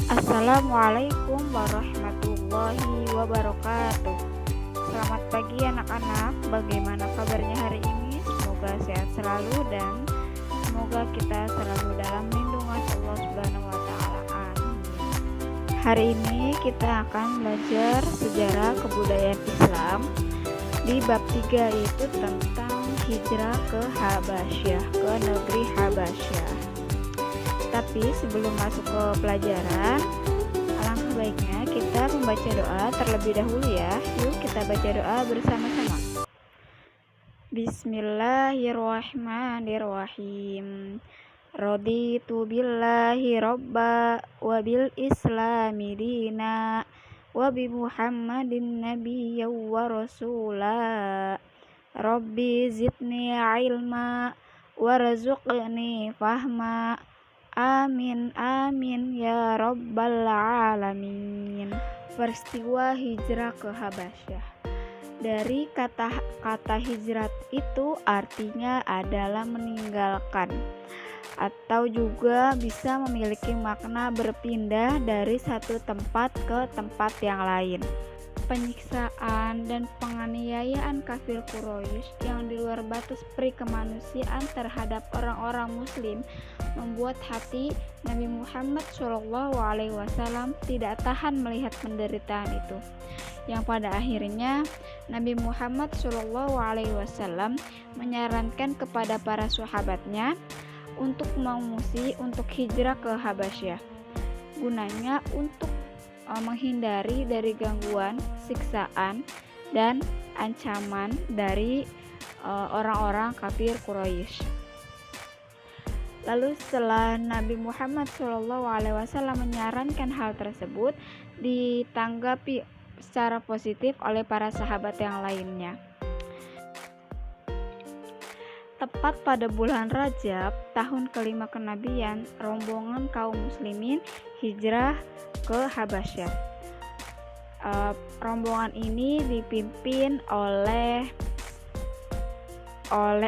Assalamualaikum warahmatullahi wabarakatuh. Selamat pagi anak-anak, bagaimana kabarnya hari ini? Semoga sehat selalu dan semoga kita selalu dalam lindungan Allah Subhanahu wa taala. Amin. Hari ini kita akan belajar sejarah kebudayaan Islam di bab 3, yaitu tentang hijrah ke Habasyah, ke negeri Habasyah. Tapi sebelum masuk ke pelajaran, alangkah baiknya kita membaca doa terlebih dahulu ya. Yuk kita baca doa bersama-sama. Bismillahirrahmanirrahim. Raditu billahi robba wa bil islami dina wa bi Muhammadin nabiyyan wa rasula. Rabbi zidni ilma warzuqni fahma. Amin amin ya rabbal alamin. Peristiwa hijrah ke Habasyah. Dari kata hijrat itu artinya adalah meninggalkan, atau juga bisa memiliki makna berpindah dari satu tempat ke tempat yang lain. Penyiksaan dan penganiayaan kafir Quraisy yang di luar batas peri kemanusiaan terhadap orang-orang muslim membuat hati Nabi Muhammad SAW tidak tahan melihat penderitaan itu, yang pada akhirnya Nabi Muhammad SAW menyarankan kepada para sahabatnya untuk mengungsi, untuk hijrah ke Habasyah, gunanya untuk menghindari dari gangguan, siksaan, dan ancaman dari orang-orang kafir Quraisy. Lalu setelah Nabi Muhammad SAW menyarankan hal tersebut, ditanggapi secara positif oleh para sahabat yang lainnya. Tepat pada bulan Rajab, tahun kelima kenabian, rombongan kaum muslimin hijrah ke Habasyah. Rombongan ini dipimpin oleh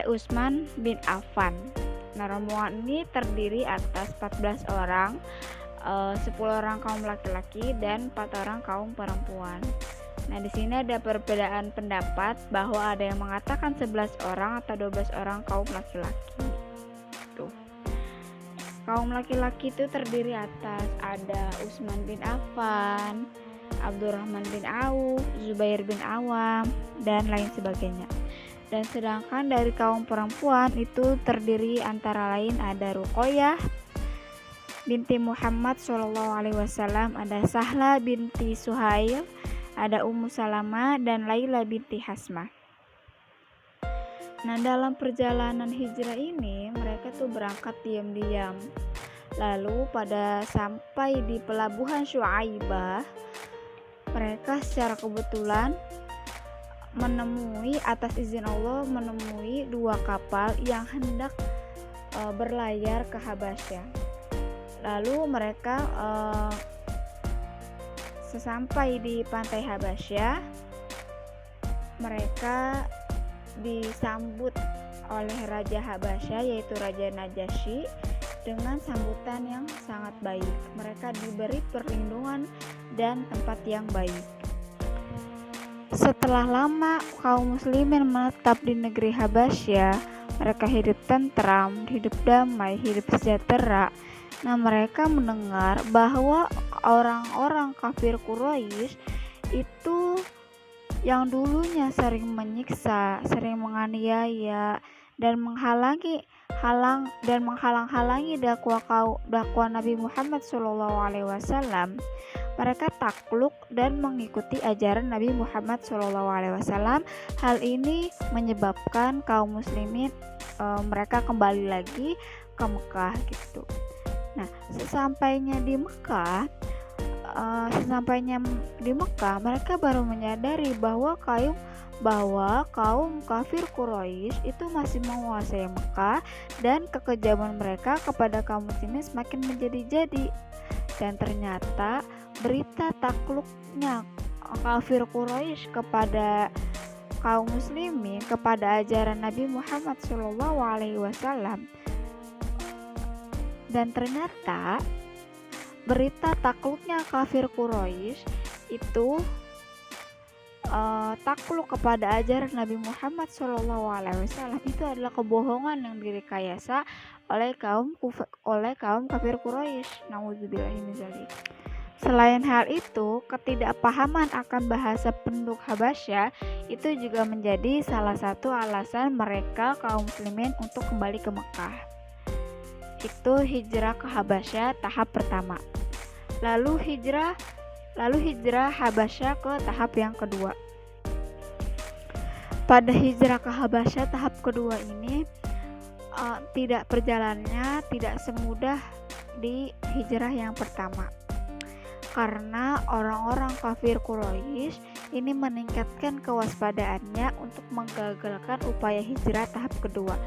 Utsman bin Affan. Nah, rombongan ini terdiri atas 14 orang, 10 orang kaum laki-laki dan 4 orang kaum perempuan. Nah, di sini ada perbedaan pendapat bahwa ada yang mengatakan 11 orang atau 12 orang kaum laki-laki. Kaum laki-laki itu terdiri atas ada Utsman bin Affan, Abdurrahman bin Auf, Zubair bin Awam, dan lain sebagainya. Dan sedangkan dari kaum perempuan itu terdiri antara lain ada Ruqayyah binti Muhammad SAW, ada Sahla binti Suhail, ada Ummu Salamah, dan Laila binti Hasmah. Nah, dalam perjalanan hijrah ini mereka tuh berangkat diam-diam. Lalu pada sampai di pelabuhan Syuaibah, mereka secara kebetulan menemui, atas izin Allah, menemui 2 kapal yang hendak berlayar ke Habasyah. Lalu mereka sesampai di pantai Habasyah, mereka disambut oleh Raja Habasyah, yaitu Raja Najasyi, dengan sambutan yang sangat baik. Mereka diberi perlindungan dan tempat yang baik. Setelah lama kaum muslimin menetap di negeri Habasyah, mereka hidup tentram, hidup damai, hidup sejahtera. Nah, mereka mendengar bahwa orang-orang kafir Quraisy itu yang dulunya sering menyiksa, sering menganiaya dan menghalang-halangi dakwah Nabi Muhammad SAW, mereka takluk dan mengikuti ajaran Nabi Muhammad SAW. Hal ini menyebabkan kaum muslimin mereka kembali lagi ke Mekah gitu. Nah, sesampainya di Mekah, mereka baru menyadari bahwa kaum kafir Quraisy itu masih menguasai Mekah, dan kekejaman mereka kepada kaum muslimin semakin menjadi-jadi. Dan ternyata berita takluknya kafir Quraisy kepada kaum muslimin, kepada ajaran Nabi Muhammad SAW, dan ternyata berita takluknya kafir Quraisy itu takluk kepada ajaran Nabi Muhammad SAW itu adalah kebohongan yang direkayasa oleh kaum kafir Quraisy. Nauzubillahi min dzalik. Selain hal itu, ketidakpahaman akan bahasa penduduk Habasyah itu juga menjadi salah satu alasan mereka kaum muslimin untuk kembali ke Mekah. Itu hijrah ke Habasyah tahap pertama. Lalu hijrah Habasyah ke tahap yang kedua. Pada hijrah ke Habasyah tahap kedua ini perjalanannya tidak semudah di hijrah yang pertama. Karena orang-orang kafir Quraisy ini meningkatkan kewaspadaannya untuk menggagalkan upaya hijrah tahap kedua.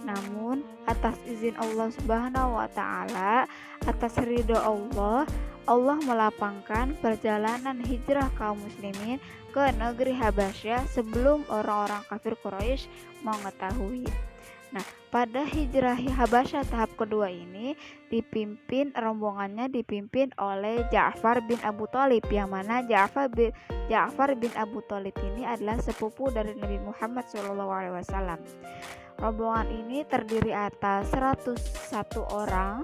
Namun atas izin Allah Subhanahu wa taala, atas ridho Allah melapangkan perjalanan hijrah kaum muslimin ke negeri Habasyah sebelum orang-orang kafir Quraisy mengetahui. Nah, pada hijrah Habasyah tahap kedua ini rombongannya dipimpin oleh Ja'far bin Abu Thalib, yang mana Ja'far bin Abu Thalib ini adalah sepupu dari Nabi Muhammad SAW. Rombongan ini terdiri atas 101 orang,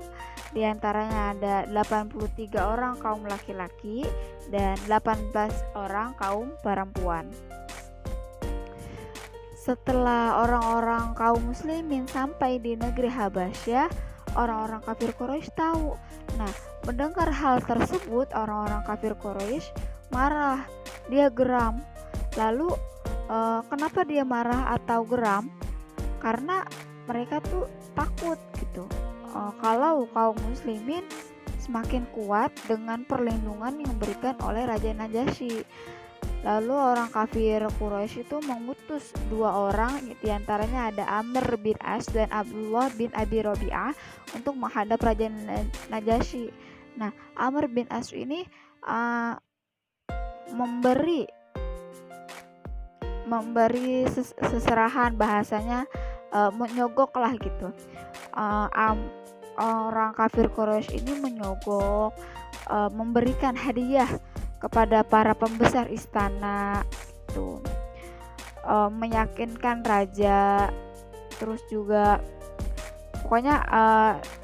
diantaranya ada 83 orang kaum laki-laki dan 18 orang kaum perempuan. Setelah orang-orang kaum muslimin sampai di negeri Habasyah, orang-orang kafir Quraisy tahu. Nah, mendengar hal tersebut, orang-orang kafir Quraisy marah, dia geram. Lalu kenapa dia marah atau geram? Karena mereka tuh takut gitu. Kalau kaum muslimin semakin kuat dengan perlindungan yang diberikan oleh Raja Najasyi. Lalu orang kafir Quraisy itu mengutus 2 orang, diantaranya ada Amr bin As dan Abdullah bin Abi Rabi'ah untuk menghadap Raja Najasyi. Nah, Amr bin As ini memberi seserahan, bahasanya menyogok lah gitu. Orang kafir Quraisy ini menyogok, memberikan hadiah kepada para pembesar istana itu, meyakinkan raja, terus juga pokoknya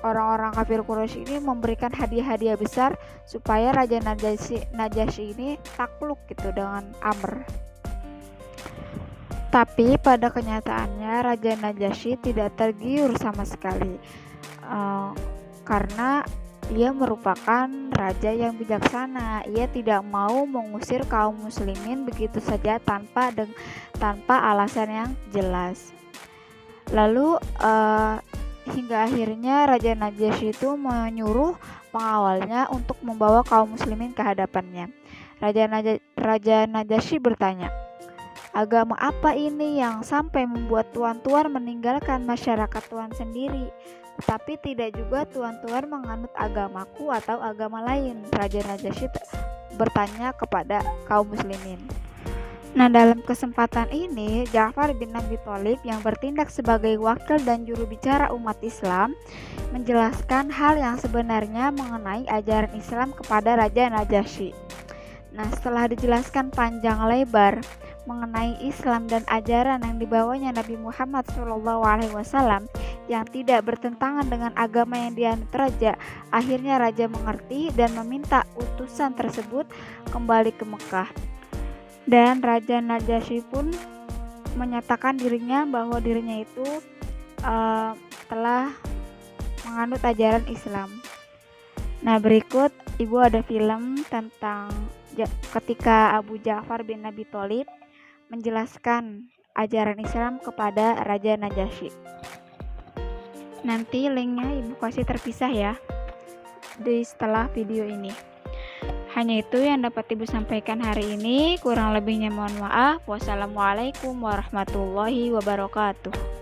orang-orang kafir Quraisy ini memberikan hadiah-hadiah besar supaya Raja Najasyi ini takluk gitu dengan Amr. Tapi pada kenyataannya Raja Najasyi tidak tergiur sama sekali, karena ia merupakan raja yang bijaksana. Ia tidak mau mengusir kaum muslimin begitu saja tanpa alasan yang jelas. Lalu hingga akhirnya Raja Najasyi itu menyuruh pengawalnya untuk membawa kaum muslimin ke hadapannya. Raja Najasyi bertanya, "Agama apa ini yang sampai membuat tuan-tuan meninggalkan masyarakat tuan sendiri? Tapi tidak juga tuan-tuan menganut agamaku atau agama lain?" Raja Najasyi bertanya kepada kaum muslimin. Nah, dalam kesempatan ini Ja'far bin Abi Thalib yang bertindak sebagai wakil dan juru bicara umat Islam menjelaskan hal yang sebenarnya mengenai ajaran Islam kepada Raja Najasyi. Nah, setelah dijelaskan panjang lebar mengenai Islam dan ajaran yang dibawanya Nabi Muhammad SAW yang tidak bertentangan dengan agama yang dianut raja, akhirnya raja mengerti dan meminta utusan tersebut kembali ke Mekah. Dan Raja Najasyi pun menyatakan bahwa dirinya itu telah menganut ajaran Islam. Nah, berikut Ibu ada film tentang ketika Abu Ja'far bin Abi Thalib menjelaskan ajaran Islam kepada Raja Najasyi. Nanti linknya Ibu kasih terpisah ya di setelah video ini. Hanya itu yang dapat Ibu sampaikan hari ini. Kurang lebihnya mohon maaf. Wassalamualaikum warahmatullahi wabarakatuh.